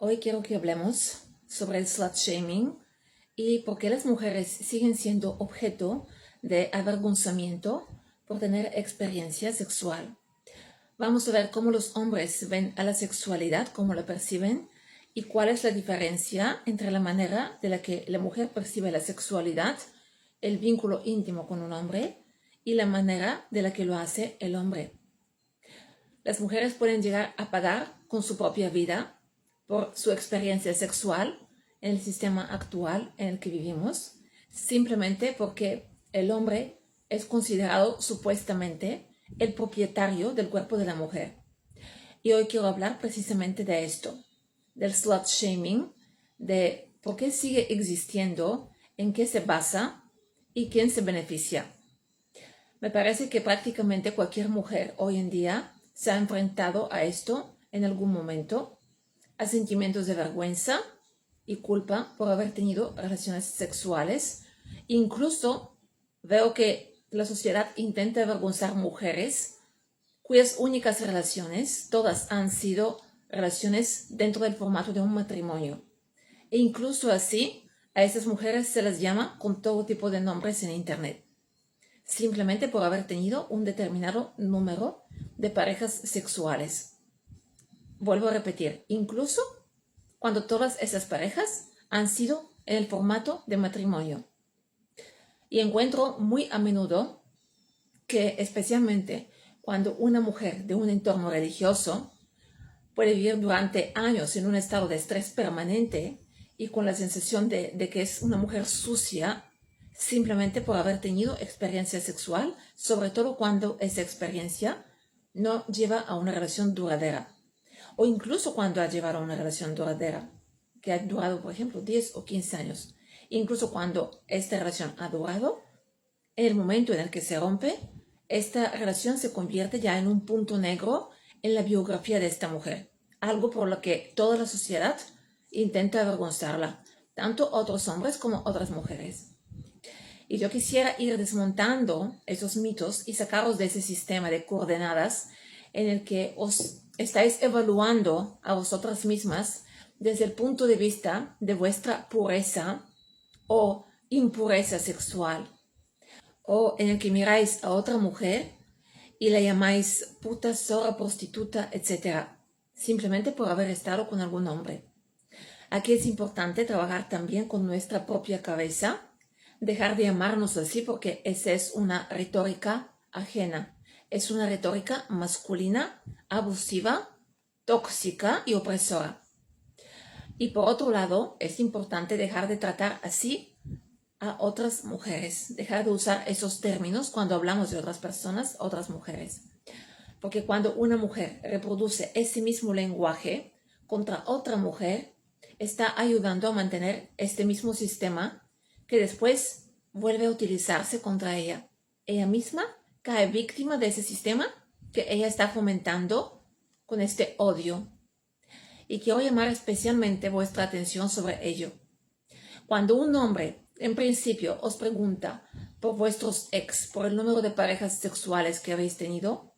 Hoy quiero que hablemos sobre el slut shaming y por qué las mujeres siguen siendo objeto de avergonzamiento por tener experiencia sexual. Vamos a ver cómo los hombres ven a la sexualidad, cómo la perciben y cuál es la diferencia entre la manera de la que la mujer percibe la sexualidad, el vínculo íntimo con un hombre y la manera de la que lo hace el hombre. Las mujeres pueden llegar a pagar con su propia vida por su experiencia sexual en el sistema actual en el que vivimos, simplemente porque el hombre es considerado supuestamente el propietario del cuerpo de la mujer. Y hoy quiero hablar precisamente de esto, del slut shaming, de por qué sigue existiendo, en qué se basa y quién se beneficia. Me parece que prácticamente cualquier mujer hoy en día se ha enfrentado a esto en algún momento, a sentimientos de vergüenza y culpa por haber tenido relaciones sexuales. Incluso veo que la sociedad intenta avergonzar mujeres cuyas únicas relaciones, todas han sido relaciones dentro del formato de un matrimonio. E incluso así, a esas mujeres se las llama con todo tipo de nombres en internet, simplemente por haber tenido un determinado número de parejas sexuales. Vuelvo a repetir, incluso cuando todas esas parejas han sido en el formato de matrimonio. Y encuentro muy a menudo que, especialmente cuando una mujer de un entorno religioso puede vivir durante años en un estado de estrés permanente y con la sensación de que es una mujer sucia, simplemente por haber tenido experiencia sexual, sobre todo cuando esa experiencia no lleva a una relación duradera. O incluso cuando ha llevado a una relación duradera, que ha durado, por ejemplo, 10 o 15 años. Incluso cuando esta relación ha durado, en el momento en el que se rompe, esta relación se convierte ya en un punto negro en la biografía de esta mujer. Algo por lo que toda la sociedad intenta avergonzarla, tanto otros hombres como otras mujeres. Y yo quisiera ir desmontando esos mitos y sacaros de ese sistema de coordenadas en el que os estáis evaluando a vosotras mismas desde el punto de vista de vuestra pureza o impureza sexual, o en el que miráis a otra mujer y la llamáis puta, zorra, prostituta, etc., simplemente por haber estado con algún hombre. Aquí es importante trabajar también con nuestra propia cabeza, dejar de llamarnos así porque esa es una retórica ajena. Es una retórica masculina, abusiva, tóxica y opresora. Y por otro lado, es importante dejar de tratar así a otras mujeres, dejar de usar esos términos cuando hablamos de otras personas, otras mujeres. Porque cuando una mujer reproduce ese mismo lenguaje contra otra mujer, está ayudando a mantener este mismo sistema que después vuelve a utilizarse contra ella. Ella misma cae víctima de ese sistema que ella está fomentando con este odio. Y quiero llamar especialmente vuestra atención sobre ello. Cuando un hombre, en principio, os pregunta por vuestros ex, por el número de parejas sexuales que habéis tenido,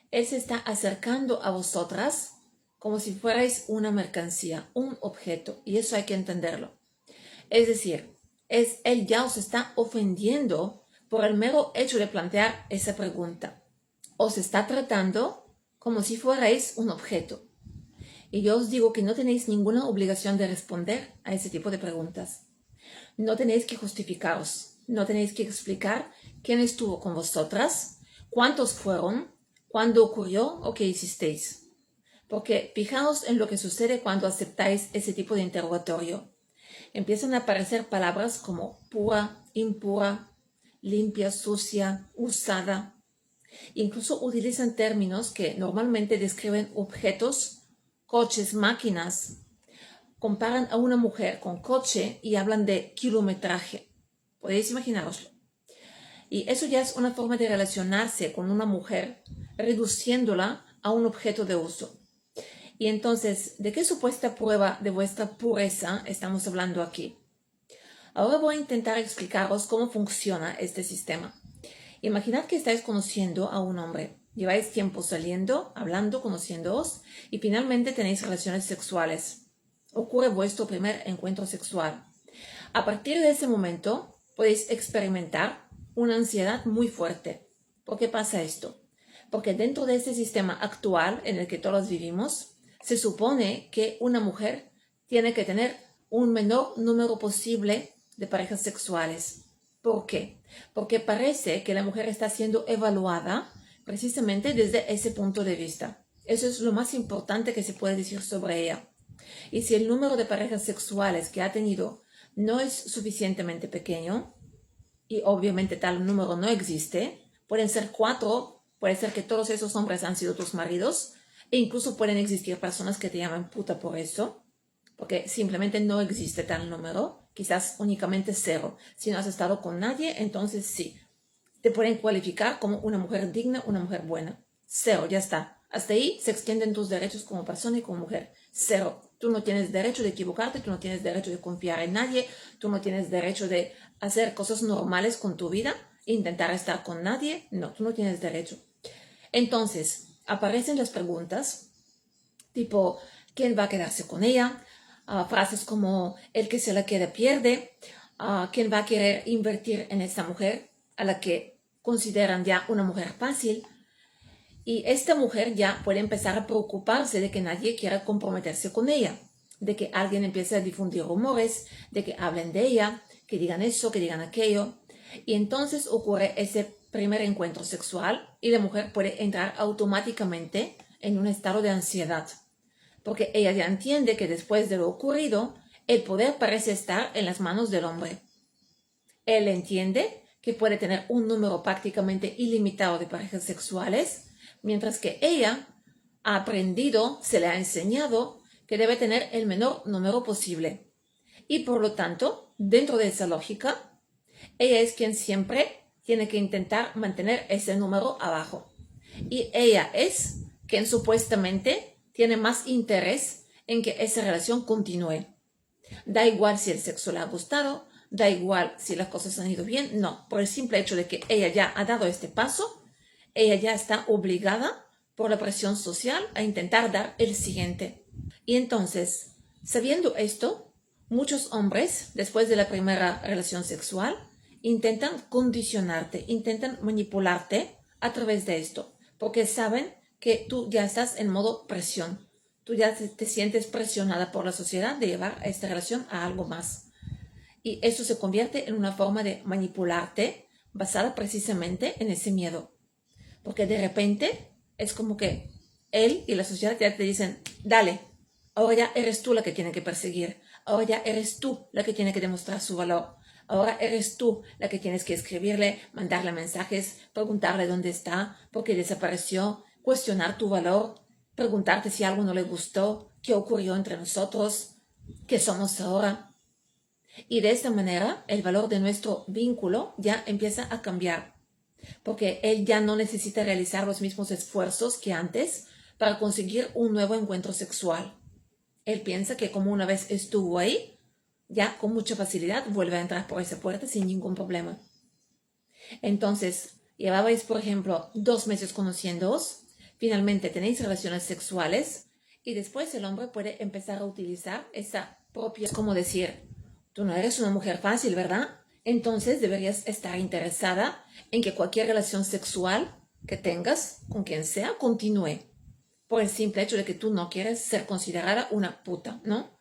él se está acercando a vosotras como si fuerais una mercancía, un objeto, y eso hay que entenderlo. Es decir, él ya os está ofendiendo por el mero hecho de plantear esa pregunta. Os está tratando como si fuerais un objeto. Y yo os digo que no tenéis ninguna obligación de responder a ese tipo de preguntas. No tenéis que justificaros, no tenéis que explicar quién estuvo con vosotras, cuántos fueron, cuándo ocurrió o qué hicisteis. Porque fijaos en lo que sucede cuando aceptáis ese tipo de interrogatorio. Empiezan a aparecer palabras como pura, impura, limpia, sucia, usada. Incluso utilizan términos que normalmente describen objetos, coches, máquinas. Comparan a una mujer con coche y hablan de kilometraje. Podéis imaginaroslo. Y eso ya es una forma de relacionarse con una mujer, reduciéndola a un objeto de uso. Y entonces, ¿de qué supuesta prueba de vuestra pureza estamos hablando aquí? Ahora voy a intentar explicaros cómo funciona este sistema. Imaginad que estáis conociendo a un hombre. Lleváis tiempo saliendo, hablando, conociéndoos y finalmente tenéis relaciones sexuales. ocurre vuestro primer encuentro sexual. A partir de ese momento podéis experimentar una ansiedad muy fuerte. ¿Por qué pasa esto? Porque dentro de este sistema actual en el que todos vivimos, se supone que una mujer tiene que tener un menor número posible de parejas sexuales. ¿Por qué? Porque parece que la mujer está siendo evaluada precisamente desde ese punto de vista. Eso es lo más importante que se puede decir sobre ella. Y si el número de parejas sexuales que ha tenido no es suficientemente pequeño, y obviamente tal número no existe, pueden ser 4, puede ser que todos esos hombres han sido tus maridos, e incluso pueden existir personas que te llaman puta por eso, porque simplemente no existe tal número, quizás únicamente 0. Si no has estado con nadie, entonces sí, te pueden cualificar como una mujer digna, una mujer buena. 0, ya está. Hasta ahí se extienden tus derechos como persona y como mujer. 0. Tú no tienes derecho de equivocarte, tú no tienes derecho de confiar en nadie, tú no tienes derecho de hacer cosas normales con tu vida, intentar estar con nadie. No, tú no tienes derecho. Entonces, aparecen las preguntas tipo, ¿quién va a quedarse con ella? Frases como, el que se la quede pierde. ¿Quién va a querer invertir en esta mujer a la que consideran ya una mujer fácil? Y esta mujer ya puede empezar a preocuparse de que nadie quiera comprometerse con ella, de que alguien empiece a difundir rumores, de que hablen de ella, que digan eso, que digan aquello. Y entonces ocurre ese primer encuentro sexual y la mujer puede entrar automáticamente en un estado de ansiedad, porque ella ya entiende que después de lo ocurrido, el poder parece estar en las manos del hombre. Él entiende que puede tener un número prácticamente ilimitado de parejas sexuales, mientras que ella ha aprendido, se le ha enseñado que debe tener el menor número posible. Y por lo tanto, dentro de esa lógica, ella es quien siempre tiene que intentar mantener ese número abajo. Y ella es quien supuestamente tiene más interés en que esa relación continúe. Da igual si el sexo le ha gustado, da igual si las cosas han ido bien, no. Por el simple hecho de que ella ya ha dado este paso, ella ya está obligada por la presión social a intentar dar el siguiente. Y entonces, sabiendo esto, muchos hombres, después de la primera relación sexual, intentan condicionarte, intentan manipularte a través de esto, porque saben que tú ya estás en modo presión. Tú ya te sientes presionada por la sociedad de llevar esta relación a algo más. Y eso se convierte en una forma de manipularte basada precisamente en ese miedo. Porque de repente es como que él y la sociedad ya te dicen, dale, ahora ya eres tú la que tiene que perseguir, ahora ya eres tú la que tiene que demostrar su valor, ahora eres tú la que tienes que escribirle, mandarle mensajes, preguntarle dónde está, por qué desapareció, cuestionar tu valor, preguntarte si algo no le gustó, qué ocurrió entre nosotros, qué somos ahora. Y de esta manera el valor de nuestro vínculo ya empieza a cambiar, porque él ya no necesita realizar los mismos esfuerzos que antes para conseguir un nuevo encuentro sexual. Él piensa que como una vez estuvo ahí, ya con mucha facilidad vuelve a entrar por esa puerta sin ningún problema. Entonces, llevabais, por ejemplo, 2 meses conociéndoos, finalmente tenéis relaciones sexuales y después el hombre puede empezar a utilizar esa propia, es como decir, tú no eres una mujer fácil, ¿verdad? Entonces deberías estar interesada en que cualquier relación sexual que tengas con quien sea continúe, por el simple hecho de que tú no quieres ser considerada una puta, ¿no?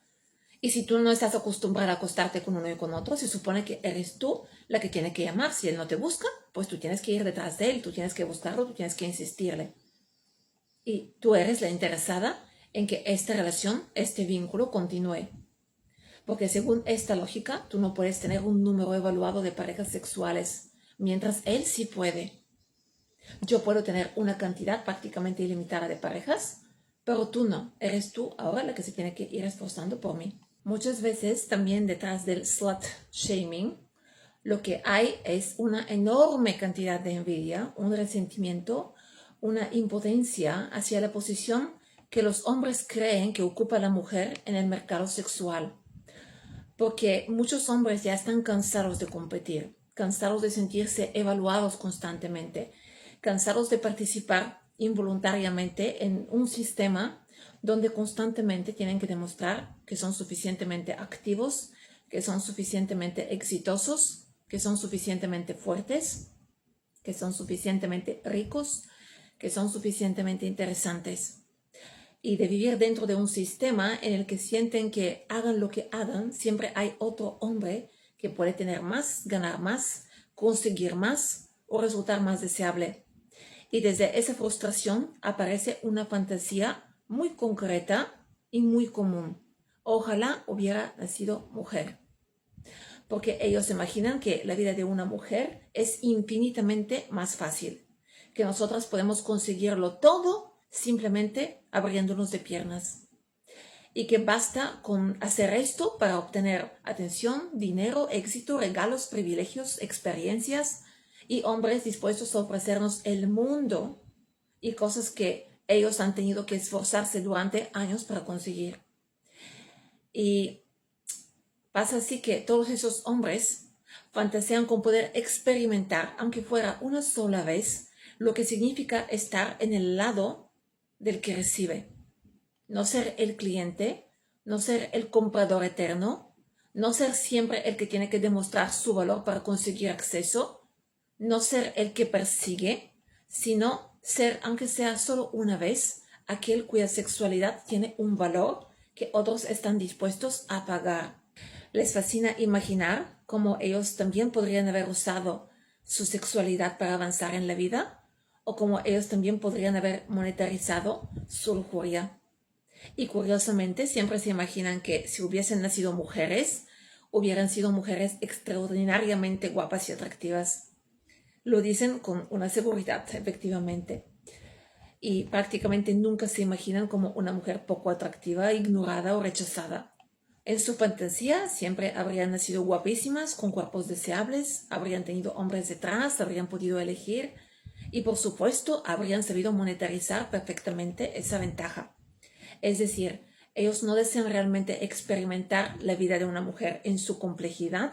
Y si tú no estás acostumbrada a acostarte con uno y con otro, se supone que eres tú la que tiene que llamar. Si él no te busca, pues tú tienes que ir detrás de él, tú tienes que buscarlo, tú tienes que insistirle. Y tú eres la interesada en que esta relación, este vínculo continúe. Porque según esta lógica, tú no puedes tener un número evaluado de parejas sexuales, mientras él sí puede. Yo puedo tener una cantidad prácticamente ilimitada de parejas, pero tú no. Eres tú ahora la que se tiene que ir esforzando por mí. Muchas veces también detrás del slut shaming, lo que hay es una enorme cantidad de envidia, un resentimiento, una impotencia hacia la posición que los hombres creen que ocupa la mujer en el mercado sexual. Porque muchos hombres ya están cansados de competir, cansados de sentirse evaluados constantemente, cansados de participar involuntariamente en un sistema donde constantemente tienen que demostrar que son suficientemente activos, que son suficientemente exitosos, que son suficientemente fuertes, que son suficientemente ricos, que son suficientemente interesantes. Y de vivir dentro de un sistema en el que sienten que hagan lo que hagan, siempre hay otro hombre que puede tener más, ganar más, conseguir más o resultar más deseable. Y desde esa frustración aparece una fantasía muy concreta y muy común. Ojalá hubiera nacido mujer. Porque ellos imaginan que la vida de una mujer es infinitamente más fácil, que nosotras podemos conseguirlo todo simplemente abriéndonos de piernas. Y que basta con hacer esto para obtener atención, dinero, éxito, regalos, privilegios, experiencias y hombres dispuestos a ofrecernos el mundo y cosas que ellos han tenido que esforzarse durante años para conseguir. Y pasa así que todos esos hombres fantasean con poder experimentar, aunque fuera una sola vez, lo que significa estar en el lado del que recibe. No ser el cliente, no ser el comprador eterno, no ser siempre el que tiene que demostrar su valor para conseguir acceso, no ser el que persigue, sino ser, aunque sea solo una vez, aquel cuya sexualidad tiene un valor que otros están dispuestos a pagar. Les fascina imaginar cómo ellos también podrían haber usado su sexualidad para avanzar en la vida, o cómo ellos también podrían haber monetarizado su lujuria. Y curiosamente siempre se imaginan que si hubiesen nacido mujeres, hubieran sido mujeres extraordinariamente guapas y atractivas. Lo dicen con una seguridad, efectivamente. Y prácticamente nunca se imaginan como una mujer poco atractiva, ignorada o rechazada. En su fantasía siempre habrían nacido guapísimas, con cuerpos deseables, habrían tenido hombres detrás, habrían podido elegir y por supuesto habrían sabido monetarizar perfectamente esa ventaja. Es decir, ellos no desean realmente experimentar la vida de una mujer en su complejidad,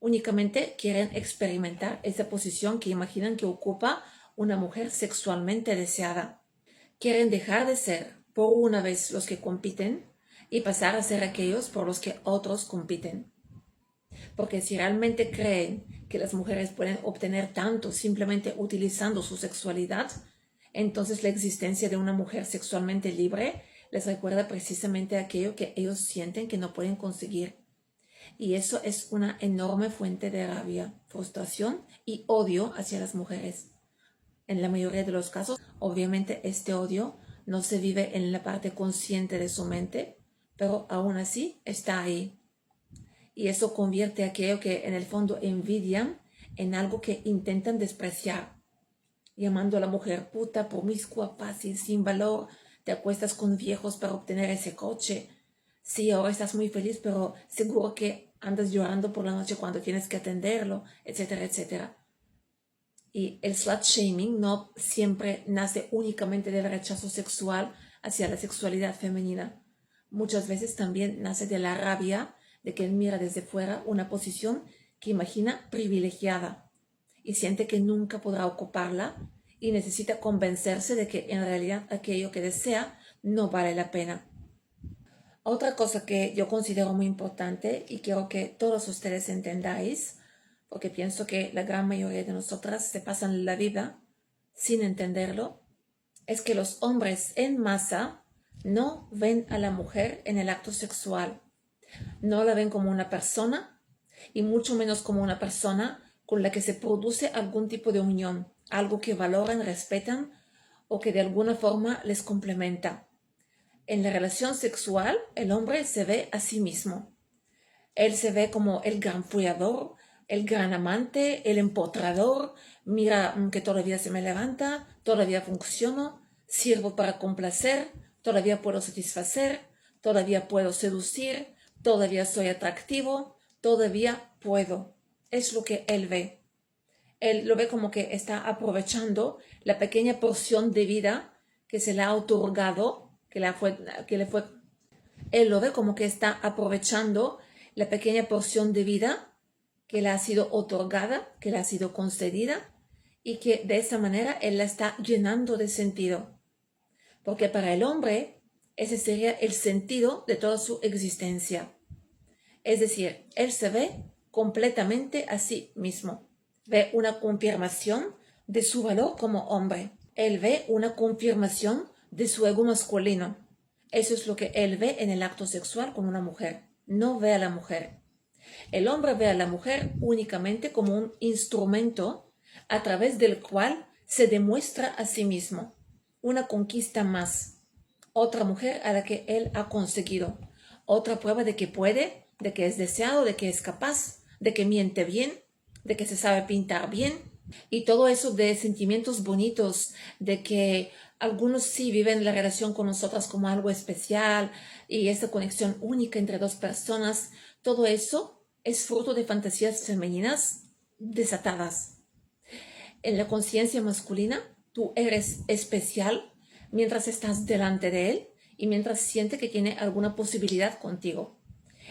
únicamente quieren experimentar esa posición que imaginan que ocupa una mujer sexualmente deseada. Quieren dejar de ser por una vez los que compiten y pasar a ser aquellos por los que otros compiten. Porque si realmente creen que las mujeres pueden obtener tanto simplemente utilizando su sexualidad, entonces la existencia de una mujer sexualmente libre les recuerda precisamente aquello que ellos sienten que no pueden conseguir. Y eso es una enorme fuente de rabia, frustración y odio hacia las mujeres. En la mayoría de los casos, obviamente este odio no se vive en la parte consciente de su mente, pero aún así está ahí. Y eso convierte aquello que en el fondo envidian en algo que intentan despreciar, llamando a la mujer puta, promiscua, fácil, sin valor. Te acuestas con viejos para obtener ese coche. Sí, ahora estás muy feliz, pero seguro que andas llorando por la noche cuando tienes que atenderlo, etcétera, etcétera. Y el slut shaming no siempre nace únicamente del rechazo sexual hacia la sexualidad femenina. Muchas veces también nace de la rabia de que él mira desde fuera una posición que imagina privilegiada y siente que nunca podrá ocuparla y necesita convencerse de que en realidad aquello que desea no vale la pena. Otra cosa que yo considero muy importante y quiero que todos ustedes entendáis, porque pienso que la gran mayoría de nosotras se pasan la vida sin entenderlo, es que los hombres en masa no ven a la mujer en el acto sexual. No la ven como una persona y mucho menos como una persona con la que se produce algún tipo de unión, algo que valoran, respetan o que de alguna forma les complementa. En la relación sexual, el hombre se ve a sí mismo. Él se ve como el gran follador, el gran amante, el empotrador. Mira que todavía se me levanta, todavía funciono, sirvo para complacer, todavía puedo satisfacer, todavía puedo seducir, todavía soy atractivo, todavía puedo. Es lo que él ve. Él lo ve como que está aprovechando la pequeña porción de vida que se le ha otorgado, él lo ve como que está aprovechando la pequeña porción de vida que le ha sido otorgada, que le ha sido concedida y que de esa manera él la está llenando de sentido. Porque para el hombre, Ese sería el sentido de toda su existencia. Es decir, él se ve completamente a sí mismo. Ve una confirmación de su valor como hombre. Él ve una confirmación de su ego masculino. Eso es lo que él ve en el acto sexual con una mujer. No ve a la mujer. El hombre ve a la mujer únicamente como un instrumento a través del cual se demuestra a sí mismo. Una conquista más. Otra mujer a la que él ha conseguido. Otra prueba de que puede, de que es deseado, de que es capaz, de que miente bien, de que se sabe pintar bien. Y todo eso de sentimientos bonitos, de que algunos sí viven la relación con nosotras como algo especial y esa conexión única entre dos personas. Todo eso es fruto de fantasías femeninas desatadas. En la conciencia masculina, tú eres especial mientras estás delante de él y mientras siente que tiene alguna posibilidad contigo.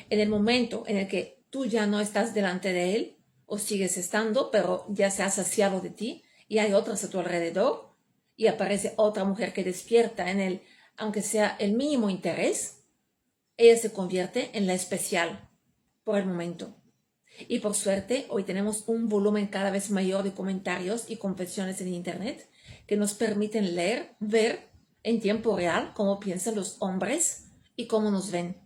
En el momento en el que tú ya no estás delante de él, o sigues estando, pero ya se ha saciado de ti y hay otras a tu alrededor, y aparece otra mujer que despierta en él, aunque sea el mínimo interés, ella se convierte en la especial por el momento. Y por suerte, hoy tenemos un volumen cada vez mayor de comentarios y confesiones en Internet que nos permiten leer, ver en tiempo real cómo piensan los hombres y cómo nos ven.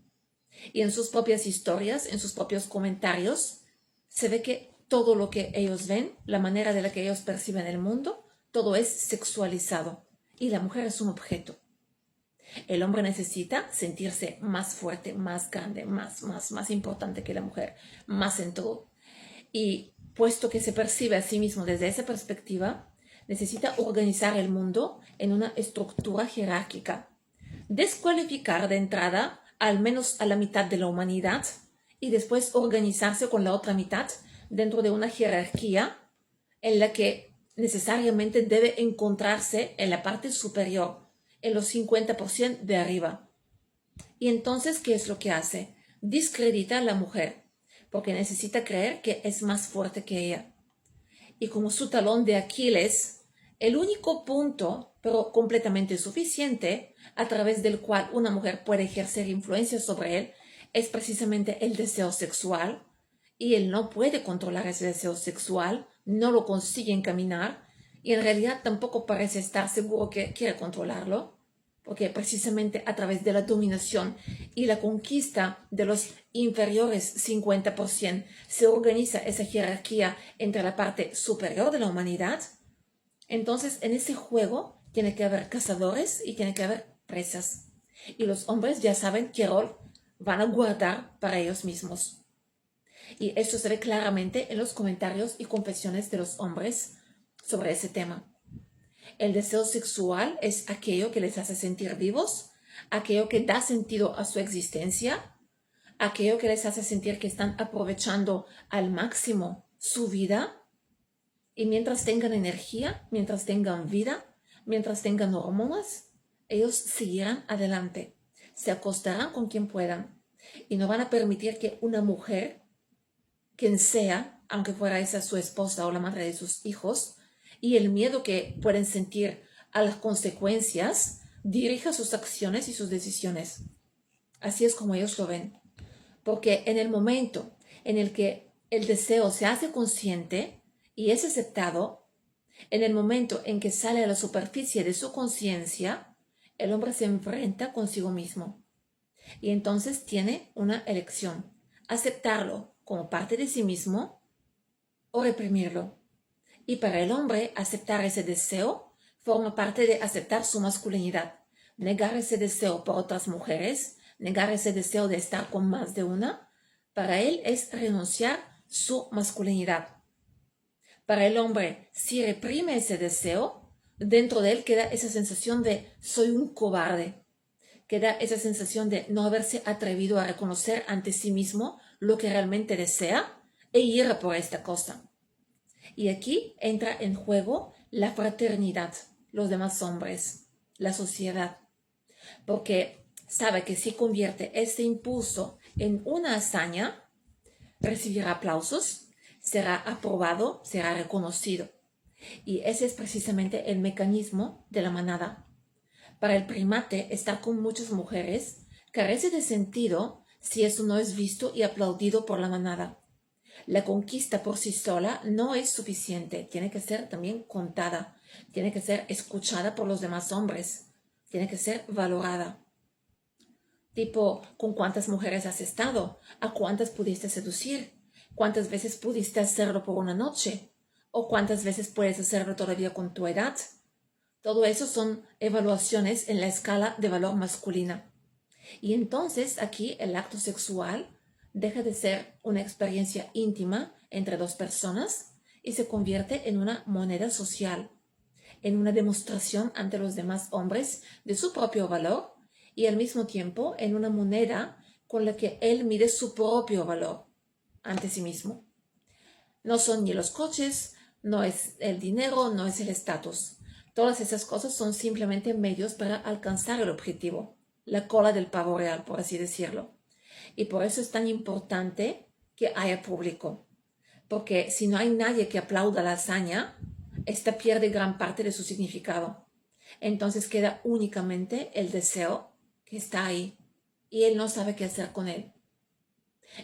Y en sus propias historias, en sus propios comentarios, se ve que todo lo que ellos ven, la manera de la que ellos perciben el mundo, todo es sexualizado. Y la mujer es un objeto. El hombre necesita sentirse más fuerte, más grande, más importante que la mujer, más en todo. Y puesto que se percibe a sí mismo desde esa perspectiva, necesita organizar el mundo en una estructura jerárquica. Descualificar de entrada al menos a la mitad de la humanidad y después organizarse con la otra mitad dentro de una jerarquía en la que necesariamente debe encontrarse en la parte superior, en los 50% de arriba. Y entonces, ¿qué es lo que hace? Discredita a la mujer, porque necesita creer que es más fuerte que ella. Y como su talón de Aquiles, el único punto, pero completamente suficiente, a través del cual una mujer puede ejercer influencia sobre él, es precisamente el deseo sexual, y él no puede controlar ese deseo sexual, no lo consigue encaminar, y en realidad tampoco parece estar seguro que quiere controlarlo, porque precisamente a través de la dominación y la conquista de los inferiores 50% se organiza esa jerarquía entre la parte superior de la humanidad. Entonces, en ese juego tiene que haber cazadores y tiene que haber presas. Y los hombres ya saben qué rol van a guardar para ellos mismos. Y eso se ve claramente en los comentarios y confesiones de los hombres sobre ese tema. El deseo sexual es aquello que les hace sentir vivos, aquello que da sentido a su existencia, aquello que les hace sentir que están aprovechando al máximo su vida. Y mientras tengan energía, mientras tengan vida, mientras tengan hormonas, ellos seguirán adelante. Se acostarán con quien puedan. Y no van a permitir que una mujer, quien sea, aunque fuera esa su esposa o la madre de sus hijos, y el miedo que pueden sentir a las consecuencias, dirija sus acciones y sus decisiones. Así es como ellos lo ven. Porque en el momento en el que el deseo se hace consciente y es aceptado, en el momento en que sale a la superficie de su conciencia, el hombre se enfrenta consigo mismo. Y entonces tiene una elección: aceptarlo como parte de sí mismo o reprimirlo. Y para el hombre, aceptar ese deseo forma parte de aceptar su masculinidad. Negar ese deseo por otras mujeres, negar ese deseo de estar con más de una, para él es renunciar su masculinidad. Para el hombre, si reprime ese deseo, dentro de él queda esa sensación de soy un cobarde. Queda esa sensación de no haberse atrevido a reconocer ante sí mismo lo que realmente desea e ir a por esta cosa. Y aquí entra en juego la fraternidad, los demás hombres, la sociedad. Porque sabe que si convierte este impulso en una hazaña, recibirá aplausos, será aprobado, será reconocido. Y ese es precisamente el mecanismo de la manada. Para el primate, estar con muchas mujeres carece de sentido si eso no es visto y aplaudido por la manada. La conquista por sí sola no es suficiente, tiene que ser también contada, tiene que ser escuchada por los demás hombres, tiene que ser valorada. Tipo, ¿con cuántas mujeres has estado? ¿A cuántas pudiste seducir? ¿Cuántas veces pudiste hacerlo por una noche? ¿O cuántas veces puedes hacerlo todavía con tu edad? Todo eso son evaluaciones en la escala de valor masculina. Y entonces aquí el acto sexual deja de ser una experiencia íntima entre dos personas y se convierte en una moneda social, en una demostración ante los demás hombres de su propio valor y al mismo tiempo en una moneda con la que él mide su propio valor ante sí mismo. No son ni los coches, no es el dinero, no es el estatus. Todas esas cosas son simplemente medios para alcanzar el objetivo, la cola del pavo real, por así decirlo. Y por eso es tan importante que haya público, porque si no hay nadie que aplauda la hazaña, esta pierde gran parte de su significado. Entonces queda únicamente el deseo que está ahí y él no sabe qué hacer con él.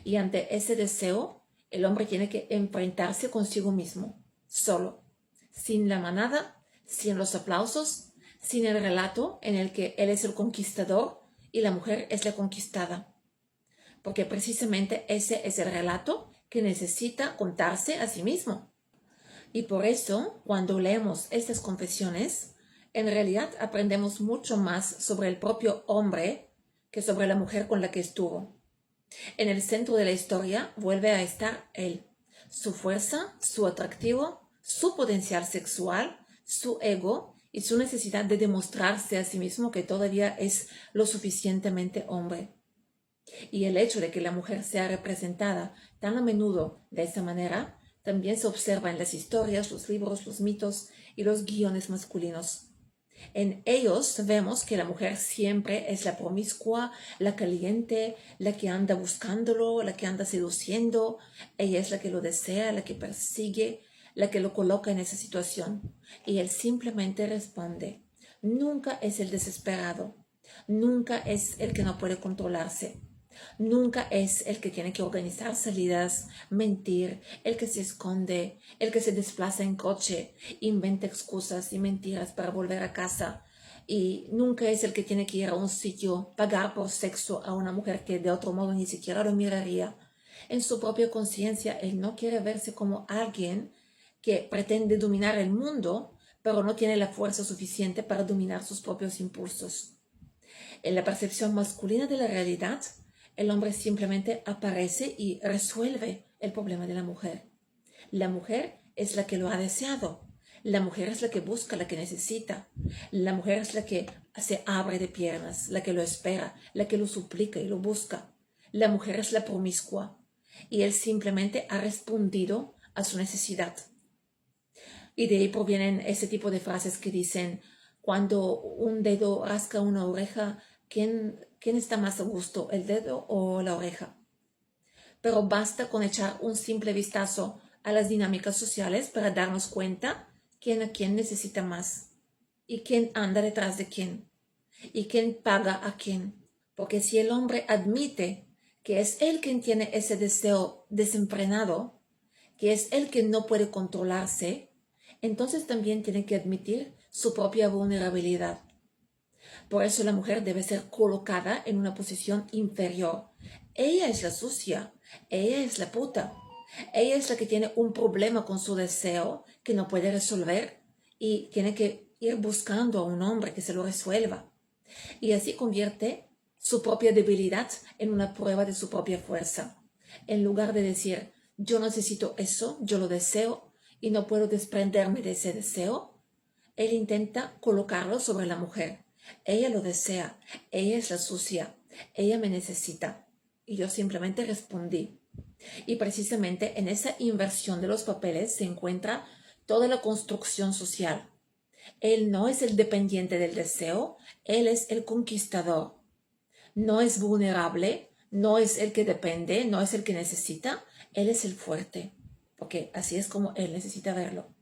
Y ante ese deseo, el hombre tiene que enfrentarse consigo mismo, solo, sin la manada, sin los aplausos, sin el relato en el que él es el conquistador y la mujer es la conquistada. Porque precisamente ese es el relato que necesita contarse a sí mismo. Y por eso, cuando leemos estas confesiones, en realidad aprendemos mucho más sobre el propio hombre que sobre la mujer con la que estuvo. En el centro de la historia vuelve a estar él, su fuerza, su atractivo, su potencial sexual, su ego y su necesidad de demostrarse a sí mismo que todavía es lo suficientemente hombre. Y el hecho de que la mujer sea representada tan a menudo de esa manera también se observa en las historias, los libros, los mitos y los guiones masculinos. En ellos vemos que la mujer siempre es la promiscua, la caliente, la que anda buscándolo, la que anda seduciendo. Ella es la que lo desea, la que persigue, la que lo coloca en esa situación. Y él simplemente responde. Nunca es el desesperado, nunca es el que no puede controlarse. Nunca es el que tiene que organizar salidas, mentir, el que se esconde, el que se desplaza en coche, inventa excusas y mentiras para volver a casa. Y nunca es el que tiene que ir a un sitio, pagar por sexo a una mujer que de otro modo ni siquiera lo miraría. En su propia conciencia, él no quiere verse como alguien que pretende dominar el mundo, pero no tiene la fuerza suficiente para dominar sus propios impulsos. En la percepción masculina de la realidad, el hombre simplemente aparece y resuelve el problema de la mujer. La mujer es la que lo ha deseado. La mujer es la que busca, la que necesita. La mujer es la que se abre de piernas, la que lo espera, la que lo suplica y lo busca. La mujer es la promiscua. Y él simplemente ha respondido a su necesidad. Y de ahí provienen ese tipo de frases que dicen, cuando un dedo rasca una oreja, ¿quién está más a gusto, el dedo o la oreja? Pero basta con echar un simple vistazo a las dinámicas sociales para darnos cuenta quién a quién necesita más y quién anda detrás de quién y quién paga a quién. Porque si el hombre admite que es él quien tiene ese deseo desenfrenado, que es él quien no puede controlarse, entonces también tiene que admitir su propia vulnerabilidad. Por eso la mujer debe ser colocada en una posición inferior. Ella es la sucia, ella es la puta, ella es la que tiene un problema con su deseo que no puede resolver y tiene que ir buscando a un hombre que se lo resuelva. Y así convierte su propia debilidad en una prueba de su propia fuerza. En lugar de decir, yo necesito eso, yo lo deseo y no puedo desprenderme de ese deseo, él intenta colocarlo sobre la mujer. Ella lo desea, ella es la sucia, ella me necesita. Y yo simplemente respondí. Y precisamente en esa inversión de los papeles se encuentra toda la construcción social. Él no es el dependiente del deseo, él es el conquistador. No es vulnerable, no es el que depende, no es el que necesita, él es el fuerte. Porque así es como él necesita verlo.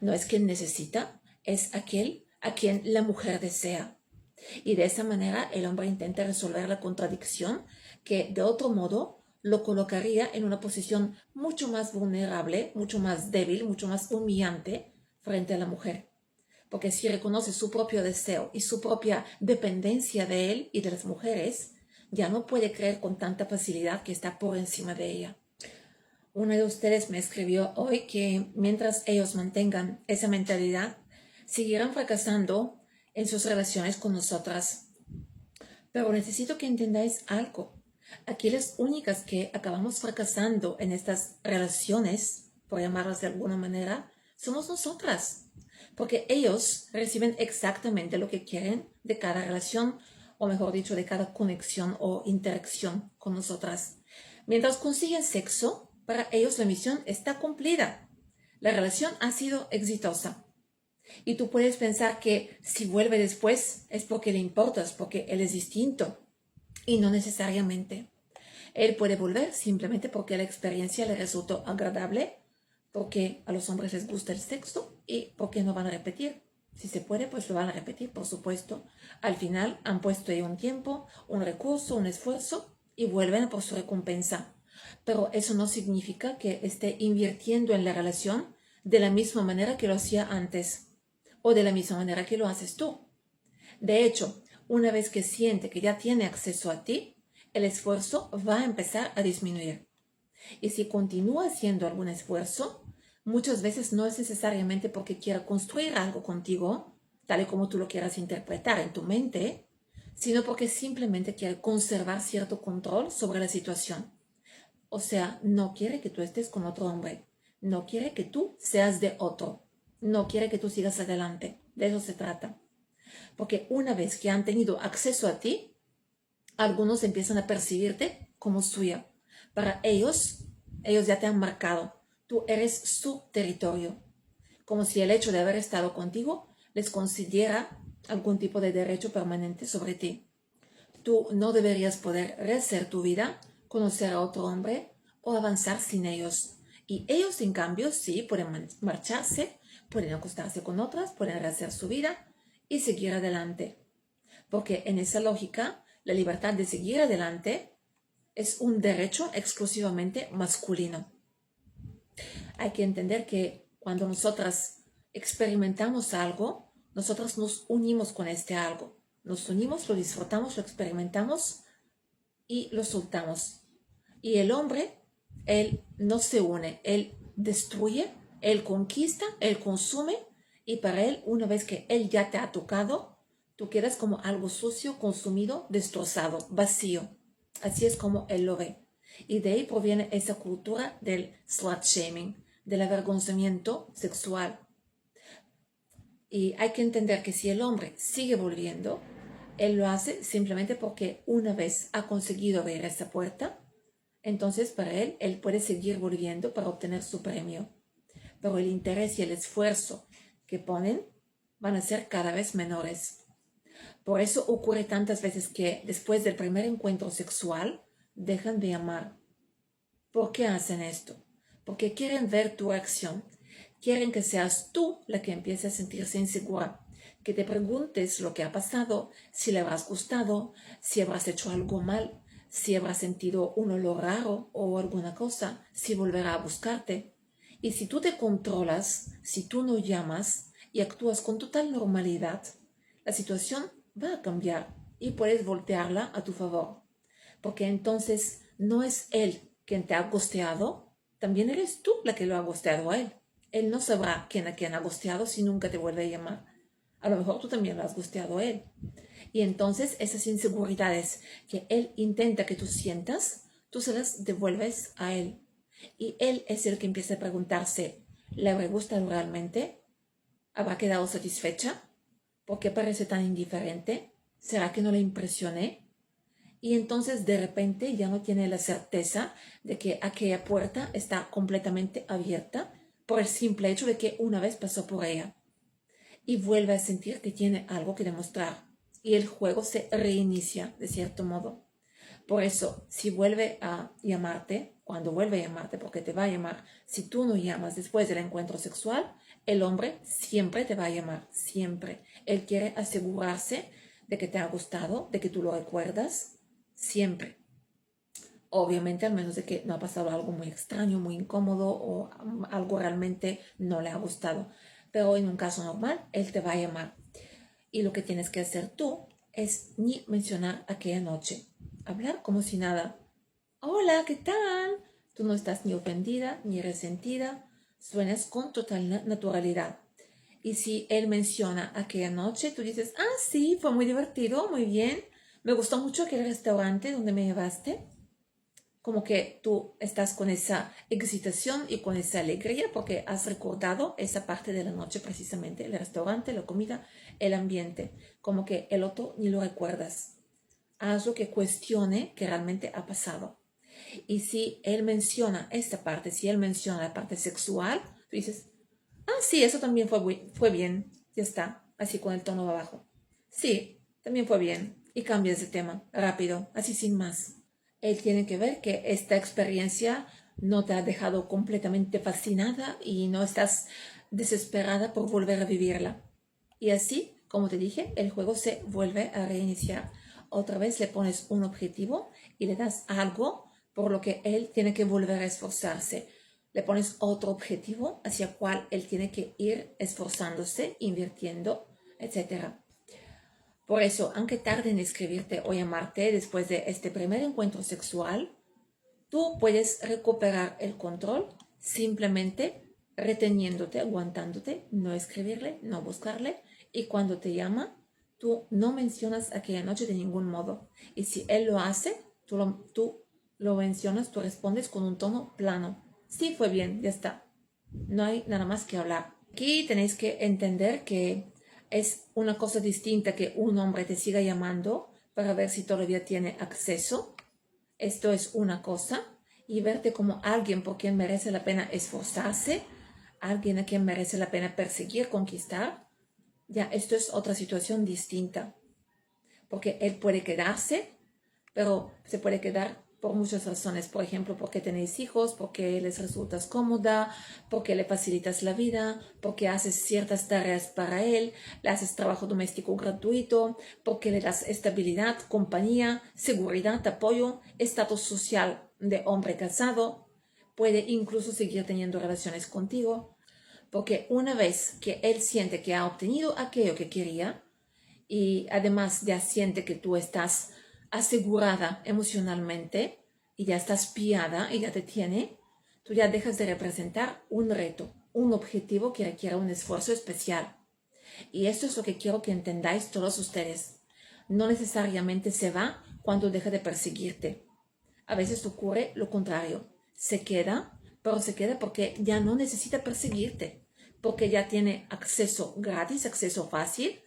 No es quien necesita, es aquel a quien la mujer desea. Y de esa manera el hombre intenta resolver la contradicción que de otro modo lo colocaría en una posición mucho más vulnerable, mucho más débil, mucho más humillante frente a la mujer. Porque si reconoce su propio deseo y su propia dependencia de él y de las mujeres, ya no puede creer con tanta facilidad que está por encima de ella. Uno de ustedes me escribió hoy que mientras ellos mantengan esa mentalidad, seguirán fracasando en sus relaciones con nosotras. Pero necesito que entendáis algo. Aquí las únicas que acabamos fracasando en estas relaciones, por llamarlas de alguna manera, somos nosotras. Porque ellos reciben exactamente lo que quieren de cada relación, o mejor dicho, de cada conexión o interacción con nosotras. Mientras consiguen sexo, para ellos la misión está cumplida. La relación ha sido exitosa. Y tú puedes pensar que si vuelve después es porque le importas, porque él es distinto. Y no necesariamente. Él puede volver simplemente porque la experiencia le resultó agradable, porque a los hombres les gusta el sexo y porque no van a repetir. Si se puede, pues lo van a repetir, por supuesto. Al final han puesto ahí un tiempo, un recurso, un esfuerzo y vuelven por su recompensa. Pero eso no significa que esté invirtiendo en la relación de la misma manera que lo hacía antes o de la misma manera que lo haces tú. De hecho, una vez que siente que ya tiene acceso a ti, el esfuerzo va a empezar a disminuir. Y si continúa haciendo algún esfuerzo, muchas veces no es necesariamente porque quiera construir algo contigo, tal y como tú lo quieras interpretar en tu mente, sino porque simplemente quiere conservar cierto control sobre la situación. O sea, no quiere que tú estés con otro hombre, no quiere que tú seas de otro, no quiere que tú sigas adelante. De eso se trata. Porque una vez que han tenido acceso a ti, algunos empiezan a percibirte como suya. Para ellos ya te han marcado. Tú eres su territorio. Como si el hecho de haber estado contigo les considera algún tipo de derecho permanente sobre ti. Tú no deberías poder rehacer tu vida, conocer a otro hombre o avanzar sin ellos. Y ellos, en cambio, sí pueden marcharse, pueden acostarse con otras, pueden rehacer su vida y seguir adelante. Porque en esa lógica, la libertad de seguir adelante es un derecho exclusivamente masculino. Hay que entender que cuando nosotras experimentamos algo, nosotras nos unimos con este algo. Nos unimos, lo disfrutamos, lo experimentamos y lo soltamos. Y el hombre, él no se une, él destruye, él conquista, él consume y para él, una vez que él ya te ha tocado, tú quedas como algo sucio, consumido, destrozado, vacío. Así es como él lo ve. Y de ahí proviene esa cultura del slut shaming, del avergonzamiento sexual. Y hay que entender que si el hombre sigue volviendo, él lo hace simplemente porque una vez ha conseguido abrir esa puerta, entonces para él puede seguir volviendo para obtener su premio. Pero el interés y el esfuerzo que ponen van a ser cada vez menores. Por eso ocurre tantas veces que después del primer encuentro sexual dejan de amar. ¿Por qué hacen esto? Porque quieren ver tu reacción. Quieren que seas tú la que empiece a sentirse insegura, que te preguntes lo que ha pasado, si le habrás gustado, si habrás hecho algo mal, si habrás sentido un olor raro o alguna cosa, si volverá a buscarte. Y si tú te controlas, si tú no llamas y actúas con total normalidad, la situación va a cambiar y puedes voltearla a tu favor. Porque entonces no es él quien te ha gosteado, también eres tú la que lo ha gosteado a él. Él no sabrá quién ha gosteado si nunca te vuelve a llamar. A lo mejor tú también lo has gosteado a él. Y entonces esas inseguridades que él intenta que tú sientas, tú se las devuelves a él. Y él es el que empieza a preguntarse, ¿le habrá gustado realmente? ¿Habrá quedado satisfecha? ¿Por qué parece tan indiferente? ¿Será que no le impresioné? Y entonces de repente ya no tiene la certeza de que aquella puerta está completamente abierta por el simple hecho de que una vez pasó por ella. Y vuelve a sentir que tiene algo que demostrar. Y el juego se reinicia de cierto modo. Por eso, si vuelve a llamarte, cuando vuelve a llamarte, porque te va a llamar, si tú no llamas después del encuentro sexual, el hombre siempre te va a llamar, siempre. Él quiere asegurarse de que te ha gustado, de que tú lo recuerdas, siempre. Obviamente, al menos de que no ha pasado algo muy extraño, muy incómodo o algo realmente no le ha gustado. Pero en un caso normal, él te va a llamar. Y lo que tienes que hacer tú es ni mencionar aquella noche. Hablar como si nada. Hola, ¿qué tal? Tú no estás ni ofendida ni resentida. Suenas con total naturalidad. Y si él menciona aquella noche, tú dices, ah, sí, fue muy divertido, muy bien. Me gustó mucho aquel restaurante donde me llevaste. Como que tú estás con esa excitación y con esa alegría porque has recordado esa parte de la noche precisamente, el restaurante, la comida, el ambiente, como que el otro ni lo recuerdas. Hazlo que cuestione que realmente ha pasado. Y si él menciona esta parte, si él menciona la parte sexual, tú dices, ah, sí, eso también fue bien, ya está, así con el tono bajo. Sí, también fue bien. Y cambias de tema, rápido, así sin más. Él tiene que ver que esta experiencia no te ha dejado completamente fascinada y no estás desesperada por volver a vivirla. Y así, como te dije, el juego se vuelve a reiniciar. Otra vez le pones un objetivo y le das algo por lo que él tiene que volver a esforzarse. Le pones otro objetivo hacia el cual él tiene que ir esforzándose, invirtiendo, etc. Por eso, aunque tarde en escribirte o llamarte después de este primer encuentro sexual, tú puedes recuperar el control simplemente reteniéndote, aguantándote, no escribirle, no buscarle. Y cuando te llama, tú no mencionas aquella noche de ningún modo. Y si él lo hace, tú lo mencionas, tú respondes con un tono plano. Sí, fue bien, ya está. No hay nada más que hablar. Aquí tenéis que entender que es una cosa distinta que un hombre te siga llamando para ver si todavía tiene acceso. Esto es una cosa. Y verte como alguien por quien merece la pena esforzarse, alguien a quien merece la pena perseguir, conquistar. Ya, esto es otra situación distinta. Porque él puede quedarse, pero se puede quedar por muchas razones. Por ejemplo, porque tenéis hijos, porque les resultas cómoda, porque le facilitas la vida, porque haces ciertas tareas para él, le haces trabajo doméstico gratuito, porque le das estabilidad, compañía, seguridad, apoyo, estatus social de hombre casado. Puede incluso seguir teniendo relaciones contigo, porque una vez que él siente que ha obtenido aquello que quería, y además ya siente que tú estás asegurada emocionalmente y ya estás pillada y ya te tiene, tú ya dejas de representar un reto, un objetivo que requiere un esfuerzo especial. Y esto es lo que quiero que entendáis todos ustedes. No necesariamente se va cuando deja de perseguirte. A veces ocurre lo contrario. Se queda, pero se queda porque ya no necesita perseguirte, porque ya tiene acceso gratis, acceso fácil,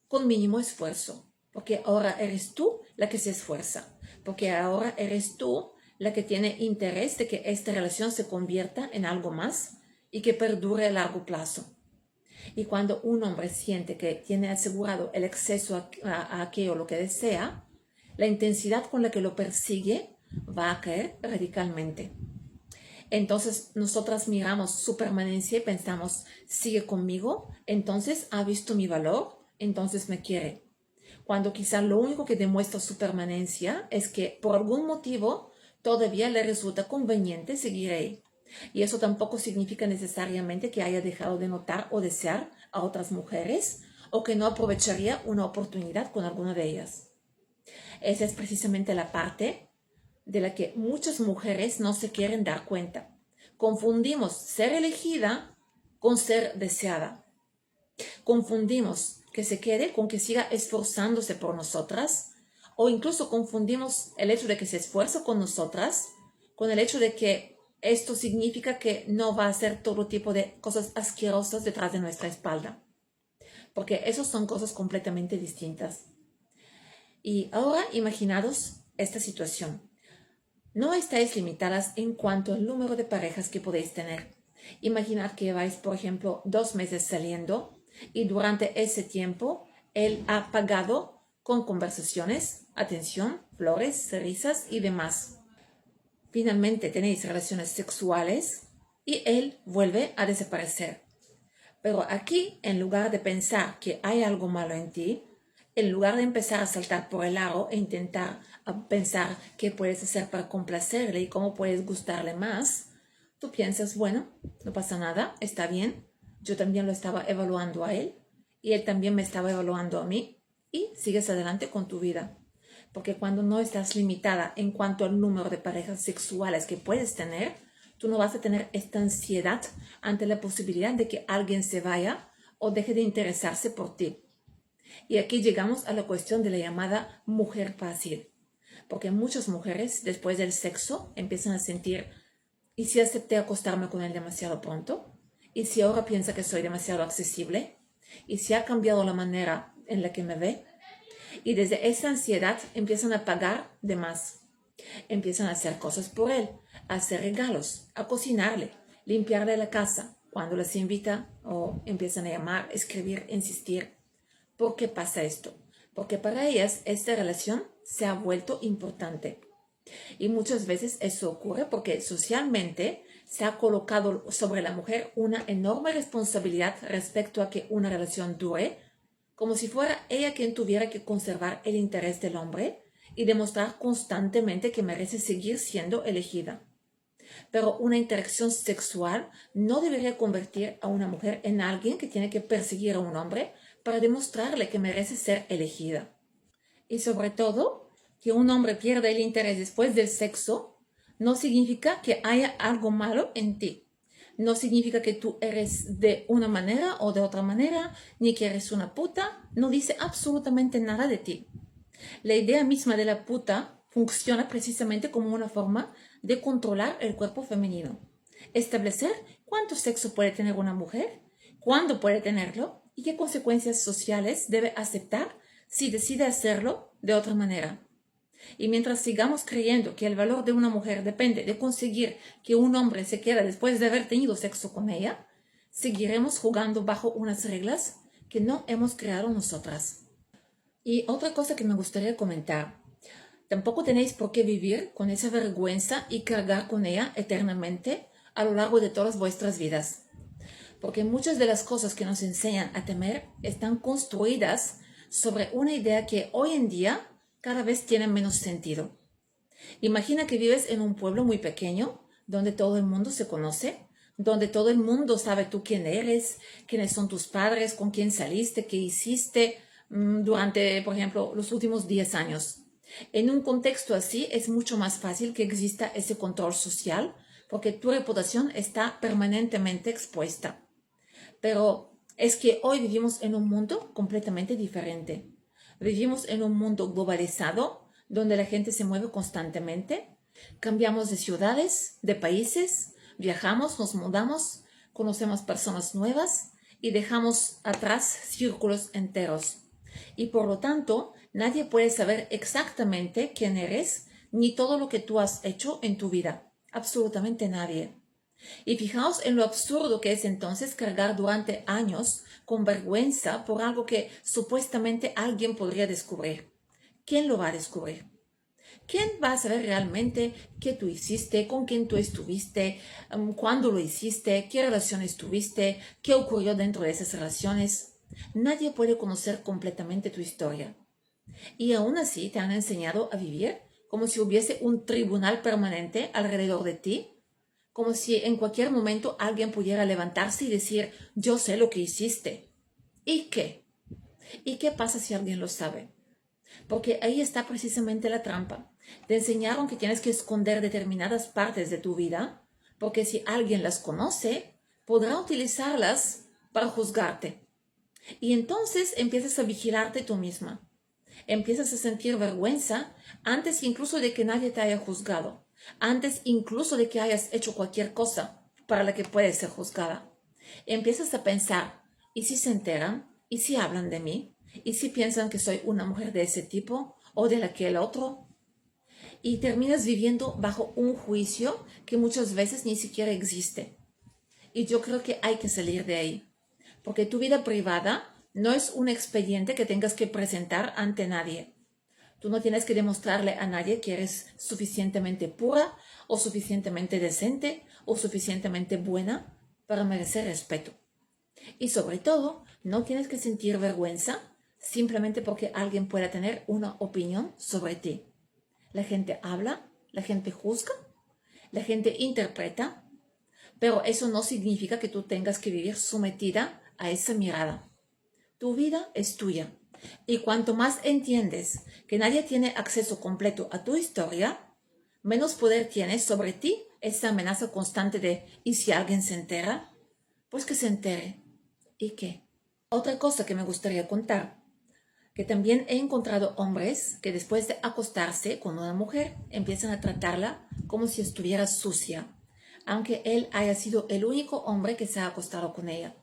con mínimo esfuerzo, porque ahora eres tú la que se esfuerza, porque ahora eres tú la que tiene interés de que esta relación se convierta en algo más y que perdure a largo plazo. Y cuando un hombre siente que tiene asegurado el acceso a aquello lo que desea, la intensidad con la que lo persigue va a caer radicalmente. Entonces nosotras miramos su permanencia y pensamos, sigue conmigo, entonces ha visto mi valor, entonces me quiere. Cuando quizá lo único que demuestra su permanencia es que por algún motivo todavía le resulta conveniente seguir ahí. Y eso tampoco significa necesariamente que haya dejado de notar o desear a otras mujeres o que no aprovecharía una oportunidad con alguna de ellas. Esa es precisamente la parte de la que muchas mujeres no se quieren dar cuenta. Confundimos ser elegida con ser deseada. Confundimos que se quede con que siga esforzándose por nosotras, o incluso confundimos el hecho de que se esfuerza con nosotras con el hecho de que esto significa que no va a hacer todo tipo de cosas asquerosas detrás de nuestra espalda, porque esas son cosas completamente distintas. Y ahora imaginaros esta situación. No estáis limitadas en cuanto al número de parejas que podéis tener. Imaginad que vais, por ejemplo, 2 meses saliendo y durante ese tiempo él ha pagado con conversaciones, atención, flores, risas y demás. Finalmente tenéis relaciones sexuales y él vuelve a desaparecer. Pero aquí, en lugar de pensar que hay algo malo en ti, En lugar de empezar a saltar por el aro e intentar pensar qué puedes hacer para complacerle y cómo puedes gustarle más, tú piensas, bueno, no pasa nada, está bien, yo también lo estaba evaluando a él y él también me estaba evaluando a mí, y sigues adelante con tu vida. Porque cuando no estás limitada en cuanto al número de parejas sexuales que puedes tener, tú no vas a tener esta ansiedad ante la posibilidad de que alguien se vaya o deje de interesarse por ti. Y aquí llegamos a la cuestión de la llamada mujer fácil. Porque muchas mujeres, después del sexo, empiezan a sentir: ¿y si acepté acostarme con él demasiado pronto? ¿Y si ahora piensa que soy demasiado accesible? ¿Y si ha cambiado la manera en la que me ve? Y desde esa ansiedad empiezan a pagar de más. Empiezan a hacer cosas por él, a hacer regalos, a cocinarle, limpiarle la casa cuando les invita, o empiezan a llamar, escribir, insistir. ¿Por qué pasa esto? Porque para ellas esta relación se ha vuelto importante. Y muchas veces eso ocurre porque socialmente se ha colocado sobre la mujer una enorme responsabilidad respecto a que una relación dure, como si fuera ella quien tuviera que conservar el interés del hombre y demostrar constantemente que merece seguir siendo elegida. Pero una interacción sexual no debería convertir a una mujer en alguien que tiene que perseguir a un hombre para demostrarle que merece ser elegida. Y sobre todo, que un hombre pierda el interés después del sexo no significa que haya algo malo en ti. No significa que tú eres de una manera o de otra manera, ni que eres una puta. No dice absolutamente nada de ti. La idea misma de la puta funciona precisamente como una forma de controlar el cuerpo femenino. Establecer cuánto sexo puede tener una mujer, cuándo puede tenerlo y qué consecuencias sociales debe aceptar si decide hacerlo de otra manera. Y mientras sigamos creyendo que el valor de una mujer depende de conseguir que un hombre se quede después de haber tenido sexo con ella, seguiremos jugando bajo unas reglas que no hemos creado nosotras. Y otra cosa que me gustaría comentar: tampoco tenéis por qué vivir con esa vergüenza y cargar con ella eternamente a lo largo de todas vuestras vidas. Porque muchas de las cosas que nos enseñan a temer están construidas sobre una idea que hoy en día cada vez tiene menos sentido. Imagina que vives en un pueblo muy pequeño, donde todo el mundo se conoce, donde todo el mundo sabe tú quién eres, quiénes son tus padres, con quién saliste, qué hiciste durante, por ejemplo, los últimos 10 años. En un contexto así es mucho más fácil que exista ese control social, porque tu reputación está permanentemente expuesta. Pero es que hoy vivimos en un mundo completamente diferente. Vivimos en un mundo globalizado, donde la gente se mueve constantemente. Cambiamos de ciudades, de países, viajamos, nos mudamos, conocemos personas nuevas y dejamos atrás círculos enteros. Y por lo tanto, nadie puede saber exactamente quién eres ni todo lo que tú has hecho en tu vida. Absolutamente nadie. Y fijaos en lo absurdo que es entonces cargar durante años con vergüenza por algo que supuestamente alguien podría descubrir. ¿Quién lo va a descubrir? ¿Quién va a saber realmente qué tú hiciste, con quién tú estuviste, cuándo lo hiciste, qué relaciones tuviste, qué ocurrió dentro de esas relaciones? Nadie puede conocer completamente tu historia. Y aún así te han enseñado a vivir como si hubiese un tribunal permanente alrededor de ti, como si en cualquier momento alguien pudiera levantarse y decir: yo sé lo que hiciste. ¿Y qué? ¿Y qué pasa si alguien lo sabe? Porque ahí está precisamente la trampa. Te enseñaron que tienes que esconder determinadas partes de tu vida, porque si alguien las conoce, podrá utilizarlas para juzgarte. Y entonces empiezas a vigilarte tú misma. Empiezas a sentir vergüenza antes incluso de que nadie te haya juzgado, antes incluso de que hayas hecho cualquier cosa para la que puedes ser juzgada. Empiezas a pensar: ¿y si se enteran? ¿Y si hablan de mí? ¿Y si piensan que soy una mujer de ese tipo o de aquel otro? Y terminas viviendo bajo un juicio que muchas veces ni siquiera existe. Y yo creo que hay que salir de ahí, porque tu vida privada no es un expediente que tengas que presentar ante nadie. Tú no tienes que demostrarle a nadie que eres suficientemente pura o suficientemente decente o suficientemente buena para merecer respeto. Y sobre todo, no tienes que sentir vergüenza simplemente porque alguien pueda tener una opinión sobre ti. La gente habla, la gente juzga, la gente interpreta, pero eso no significa que tú tengas que vivir sometida a esa mirada. Tu vida es tuya. Y cuanto más entiendes que nadie tiene acceso completo a tu historia, menos poder tienes sobre ti esa amenaza constante de ¿y si alguien se entera? Pues que se entere. ¿Y qué? Otra cosa que me gustaría contar, que también he encontrado hombres que después de acostarse con una mujer empiezan a tratarla como si estuviera sucia, aunque él haya sido el único hombre que se ha acostado con ella.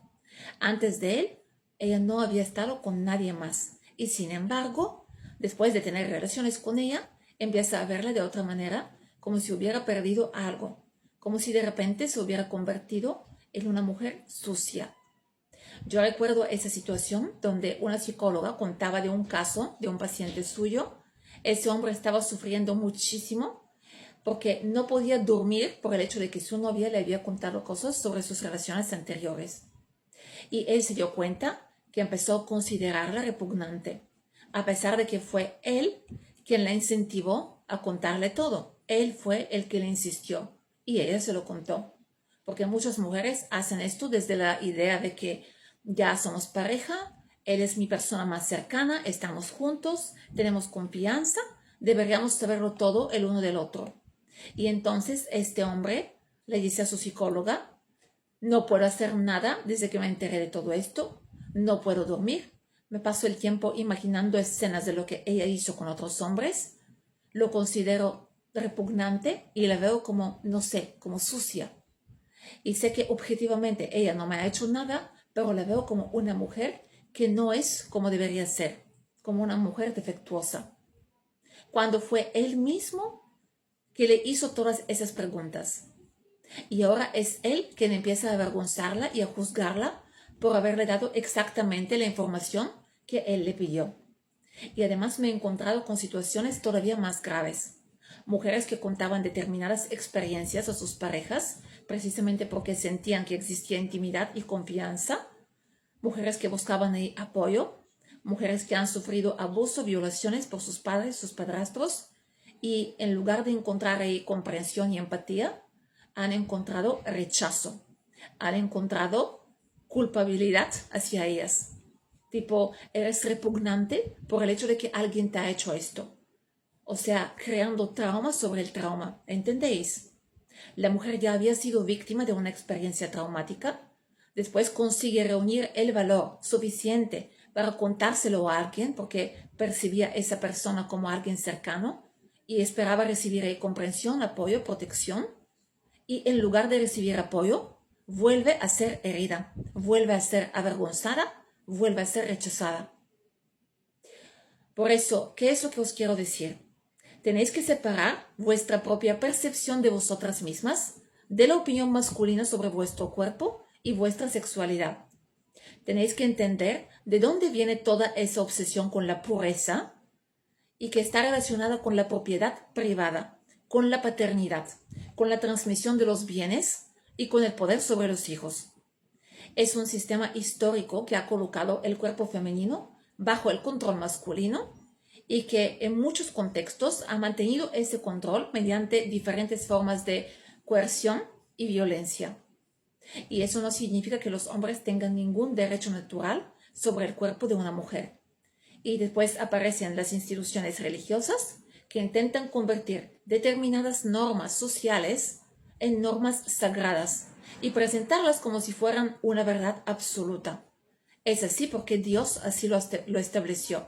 Antes de él, ella no había estado con nadie más y sin embargo, después de tener relaciones con ella, empieza a verla de otra manera, como si hubiera perdido algo, como si de repente se hubiera convertido en una mujer sucia. Yo recuerdo esa situación donde una psicóloga contaba de un caso de un paciente suyo. Ese hombre estaba sufriendo muchísimo porque no podía dormir por el hecho de que su novia le había contado cosas sobre sus relaciones anteriores. Y él se dio cuenta que empezó a considerarla repugnante, a pesar de que fue él quien la incentivó a contarle todo. Él fue el que le insistió y ella se lo contó. Porque muchas mujeres hacen esto desde la idea de que ya somos pareja, él es mi persona más cercana, estamos juntos, tenemos confianza, deberíamos saberlo todo el uno del otro. Y entonces este hombre le dice a su psicóloga: no puedo hacer nada desde que me enteré de todo esto, no puedo dormir, me paso el tiempo imaginando escenas de lo que ella hizo con otros hombres, lo considero repugnante y la veo como, no sé, como sucia. Y sé que objetivamente ella no me ha hecho nada, pero la veo como una mujer que no es como debería ser, como una mujer defectuosa. Cuando fue él mismo que le hizo todas esas preguntas. Y ahora es él quien empieza a avergonzarla y a juzgarla por haberle dado exactamente la información que él le pidió. Y además me he encontrado con situaciones todavía más graves. Mujeres que contaban determinadas experiencias a sus parejas precisamente porque sentían que existía intimidad y confianza. Mujeres que buscaban ahí apoyo. Mujeres que han sufrido abuso, violaciones por sus padres, sus padrastros. Y en lugar de encontrar ahí comprensión y empatía, han encontrado rechazo. Han encontrado culpabilidad hacia ellas. Tipo, eres repugnante por el hecho de que alguien te ha hecho esto. O sea, creando trauma sobre el trauma. ¿Entendéis? La mujer ya había sido víctima de una experiencia traumática. Después consigue reunir el valor suficiente para contárselo a alguien porque percibía a esa persona como alguien cercano y esperaba recibir comprensión, apoyo, protección. Y en lugar de recibir apoyo, vuelve a ser herida, vuelve a ser avergonzada, vuelve a ser rechazada. Por eso, ¿qué es lo que os quiero decir? Tenéis que separar vuestra propia percepción de vosotras mismas de la opinión masculina sobre vuestro cuerpo y vuestra sexualidad. Tenéis que entender de dónde viene toda esa obsesión con la pureza y que está relacionada con la propiedad privada, con la paternidad, con la transmisión de los bienes y con el poder sobre los hijos. Es un sistema histórico que ha colocado el cuerpo femenino bajo el control masculino y que en muchos contextos ha mantenido ese control mediante diferentes formas de coerción y violencia. Y eso no significa que los hombres tengan ningún derecho natural sobre el cuerpo de una mujer. Y después aparecen las instituciones religiosas que intentan convertir determinadas normas sociales en normas sagradas y presentarlas como si fueran una verdad absoluta. Es así porque Dios así lo estableció.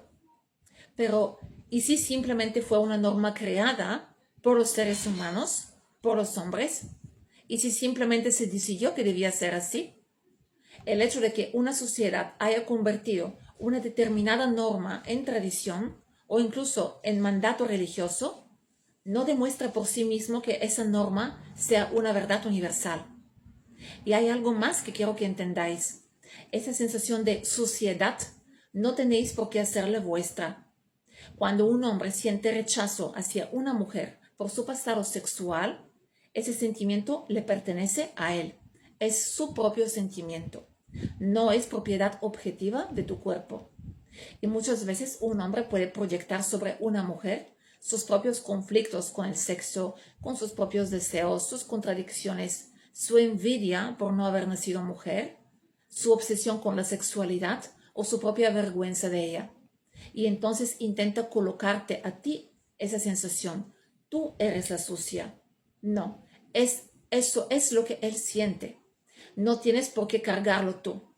Pero, ¿y si simplemente fue una norma creada por los seres humanos, por los hombres? ¿Y si simplemente se decidió que debía ser así? El hecho de que una sociedad haya convertido una determinada norma en tradición o incluso en mandato religioso no demuestra por sí mismo que esa norma sea una verdad universal. Y hay algo más que quiero que entendáis. Esa sensación de suciedad no tenéis por qué hacerla vuestra. Cuando un hombre siente rechazo hacia una mujer por su pasado sexual, ese sentimiento le pertenece a él. Es su propio sentimiento. No es propiedad objetiva de tu cuerpo. Y muchas veces un hombre puede proyectar sobre una mujer sus propios conflictos con el sexo, con sus propios deseos, sus contradicciones, su envidia por no haber nacido mujer, su obsesión con la sexualidad o su propia vergüenza de ella. Y entonces intenta colocarte a ti esa sensación. Tú eres la sucia. No, eso es lo que él siente. No tienes por qué cargarlo tú.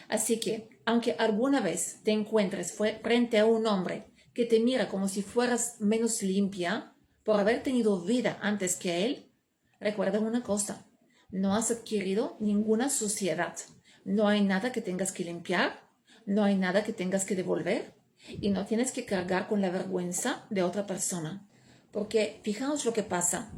Así que, aunque alguna vez te encuentres frente a un hombre que te mira como si fueras menos limpia por haber tenido vida antes que él, recuerda una cosa, no has adquirido ninguna suciedad. No hay nada que tengas que limpiar, no hay nada que tengas que devolver y no tienes que cargar con la vergüenza de otra persona. Porque fijaos lo que pasa.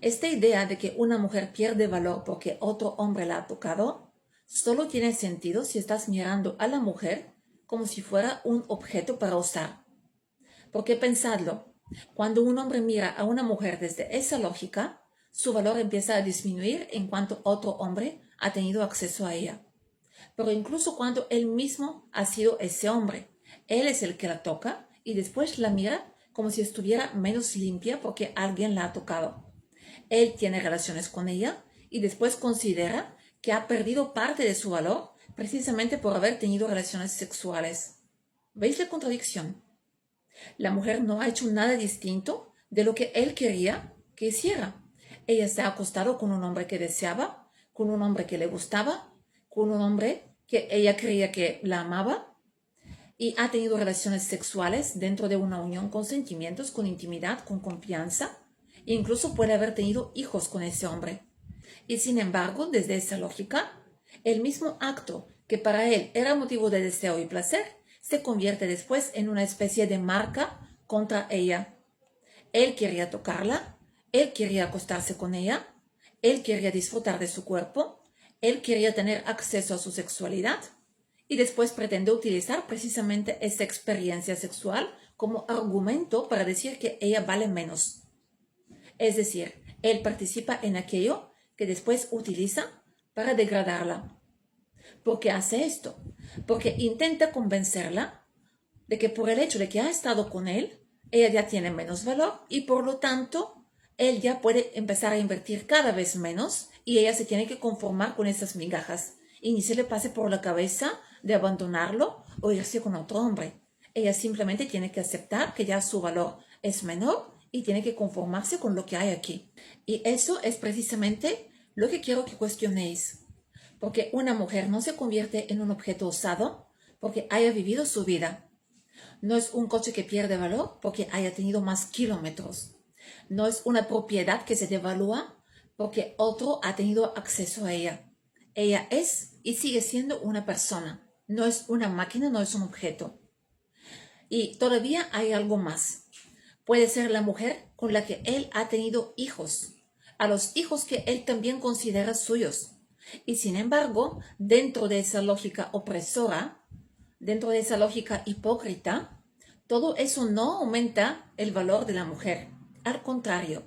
Esta idea de que una mujer pierde valor porque otro hombre la ha tocado, solo tiene sentido si estás mirando a la mujer como si fuera un objeto para usar. Porque pensadlo, cuando un hombre mira a una mujer desde esa lógica, su valor empieza a disminuir en cuanto otro hombre ha tenido acceso a ella. Pero incluso cuando él mismo ha sido ese hombre, él es el que la toca y después la mira como si estuviera menos limpia porque alguien la ha tocado. Él tiene relaciones con ella y después considera que ha perdido parte de su valor precisamente por haber tenido relaciones sexuales. ¿Veis la contradicción? La mujer no ha hecho nada distinto de lo que él quería que hiciera. Ella se ha acostado con un hombre que deseaba, con un hombre que le gustaba, con un hombre que ella creía que la amaba y ha tenido relaciones sexuales dentro de una unión con sentimientos, con intimidad, con confianza e incluso puede haber tenido hijos con ese hombre. Y sin embargo, desde esa lógica, el mismo acto que para él era motivo de deseo y placer, se convierte después en una especie de marca contra ella. Él quería tocarla, él quería acostarse con ella, él quería disfrutar de su cuerpo, él quería tener acceso a su sexualidad y después pretende utilizar precisamente esta experiencia sexual como argumento para decir que ella vale menos. Es decir, él participa en aquello que después utiliza para degradarla. ¿Por qué hace esto? Porque intenta convencerla de que por el hecho de que ha estado con él, ella ya tiene menos valor y por lo tanto, él ya puede empezar a invertir cada vez menos y ella se tiene que conformar con esas migajas y ni se le pase por la cabeza de abandonarlo o irse con otro hombre. Ella simplemente tiene que aceptar que ya su valor es menor y tiene que conformarse con lo que hay aquí. Y eso es precisamente lo que quiero que cuestionéis. Porque una mujer no se convierte en un objeto usado porque haya vivido su vida. No es un coche que pierde valor porque haya tenido más kilómetros. No es una propiedad que se devalúa porque otro ha tenido acceso a ella. Ella es y sigue siendo una persona. No es una máquina, no es un objeto. Y todavía hay algo más. Puede ser la mujer con la que él ha tenido hijos, a los hijos que él también considera suyos. Y sin embargo, dentro de esa lógica opresora, dentro de esa lógica hipócrita, todo eso no aumenta el valor de la mujer. Al contrario.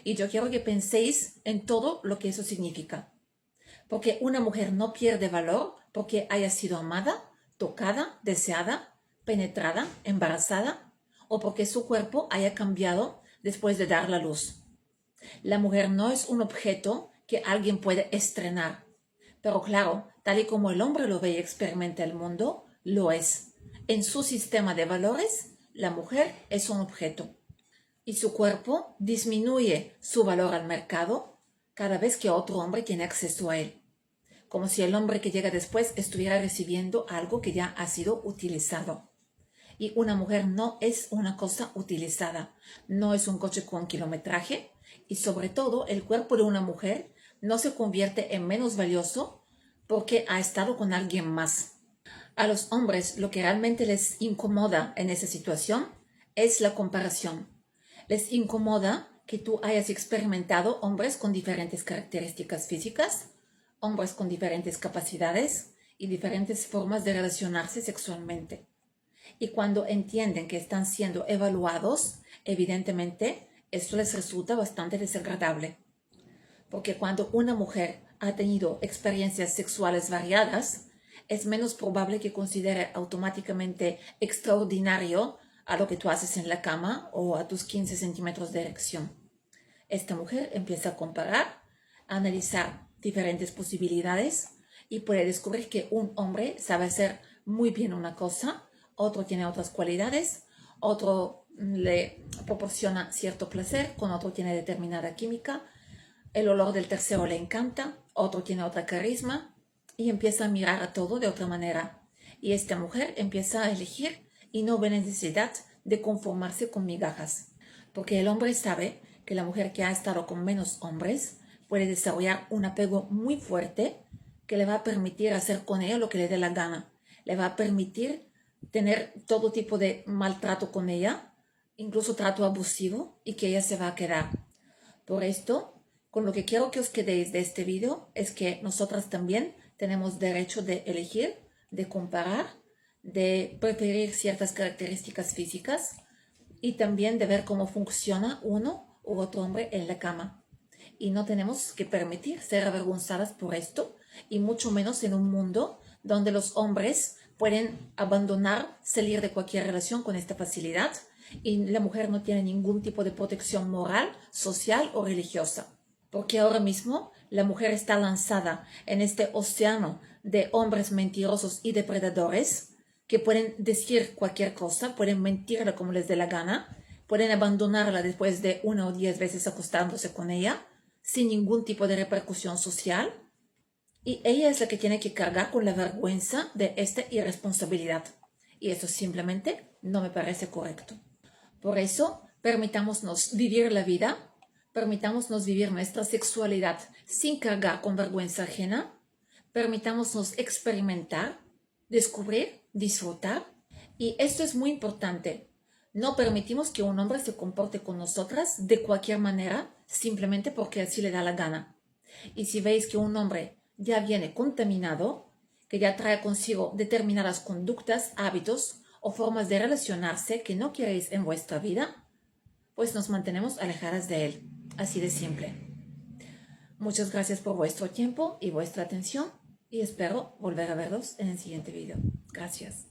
Y yo quiero que penséis en todo lo que eso significa. Porque una mujer no pierde valor porque haya sido amada, tocada, deseada, penetrada, embarazada o porque su cuerpo haya cambiado después de dar la luz. La mujer no es un objeto que alguien puede estrenar. Pero claro, tal y como el hombre lo ve y experimenta el mundo, lo es. En su sistema de valores, la mujer es un objeto. Y su cuerpo disminuye su valor al mercado cada vez que otro hombre tiene acceso a él. Como si el hombre que llega después estuviera recibiendo algo que ya ha sido utilizado. Y una mujer no es una cosa utilizada, no es un coche con kilometraje y sobre todo el cuerpo de una mujer no se convierte en menos valioso porque ha estado con alguien más. A los hombres lo que realmente les incomoda en esa situación es la comparación. Les incomoda que tú hayas experimentado hombres con diferentes características físicas, hombres con diferentes capacidades y diferentes formas de relacionarse sexualmente. Y cuando entienden que están siendo evaluados, evidentemente esto les resulta bastante desagradable. Porque cuando una mujer ha tenido experiencias sexuales variadas, es menos probable que considere automáticamente extraordinario a lo que tú haces en la cama o a tus 15 centímetros de erección. Esta mujer empieza a comparar, a analizar diferentes posibilidades y puede descubrir que un hombre sabe hacer muy bien una cosa, otro tiene otras cualidades, otro le proporciona cierto placer, con otro tiene determinada química, el olor del tercero le encanta, otro tiene otra carisma y empieza a mirar a todo de otra manera. Y esta mujer empieza a elegir y no ve necesidad de conformarse con migajas, porque el hombre sabe que la mujer que ha estado con menos hombres puede desarrollar un apego muy fuerte que le va a permitir hacer con ella lo que le dé la gana, le va a permitir tener todo tipo de maltrato con ella, incluso trato abusivo, y que ella se va a quedar. Por esto, con lo que quiero que os quedéis de este video es que nosotras también tenemos derecho de elegir, de comparar, de preferir ciertas características físicas y también de ver cómo funciona uno u otro hombre en la cama. Y no tenemos que permitir ser avergonzadas por esto, y mucho menos en un mundo donde los hombres pueden abandonar, salir de cualquier relación con esta facilidad y la mujer no tiene ningún tipo de protección moral, social o religiosa. Porque ahora mismo la mujer está lanzada en este océano de hombres mentirosos y depredadores que pueden decir cualquier cosa, pueden mentirle como les dé la gana, pueden abandonarla después de 1 o 10 veces acostándose con ella, sin ningún tipo de repercusión social. Y ella es la que tiene que cargar con la vergüenza de esta irresponsabilidad. Y eso simplemente no me parece correcto. Por eso, permitámonos vivir la vida, permitámonos vivir nuestra sexualidad sin cargar con vergüenza ajena, permitámonos experimentar, descubrir, disfrutar. Y esto es muy importante. No permitimos que un hombre se comporte con nosotras de cualquier manera, simplemente porque así le da la gana. Y si veis que un hombre ya viene contaminado, que ya trae consigo determinadas conductas, hábitos o formas de relacionarse que no queréis en vuestra vida, pues nos mantenemos alejadas de él. Así de simple. Muchas gracias por vuestro tiempo y vuestra atención y espero volver a verlos en el siguiente video. Gracias.